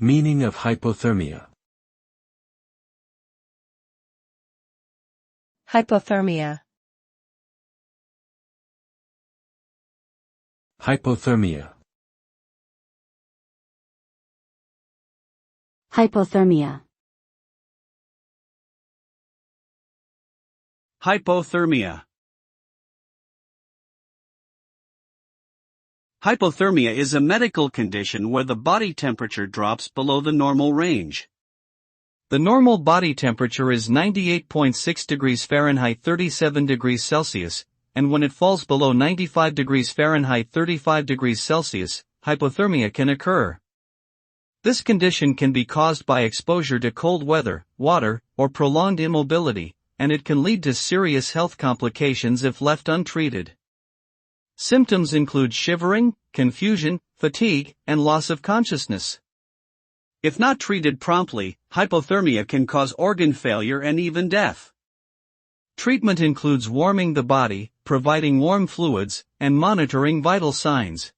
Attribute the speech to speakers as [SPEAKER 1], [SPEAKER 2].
[SPEAKER 1] Meaning of hypothermia.
[SPEAKER 2] Hypothermia.
[SPEAKER 1] Hypothermia.
[SPEAKER 3] Hypothermia.
[SPEAKER 4] Hypothermia. Hypothermia is a medical condition where the body temperature drops below the normal range. The normal body temperature is 98.6 degrees Fahrenheit 37 degrees Celsius, and when it falls below 95 degrees Fahrenheit 35 degrees Celsius, hypothermia can occur. This condition can be caused by exposure to cold weather, water, or prolonged immobility, and it can lead to serious health complications if left untreated. Symptoms include shivering, confusion, fatigue, and loss of consciousness. If not treated promptly, hypothermia can cause organ failure and even death. Treatment includes warming the body, providing warm fluids, and monitoring vital signs.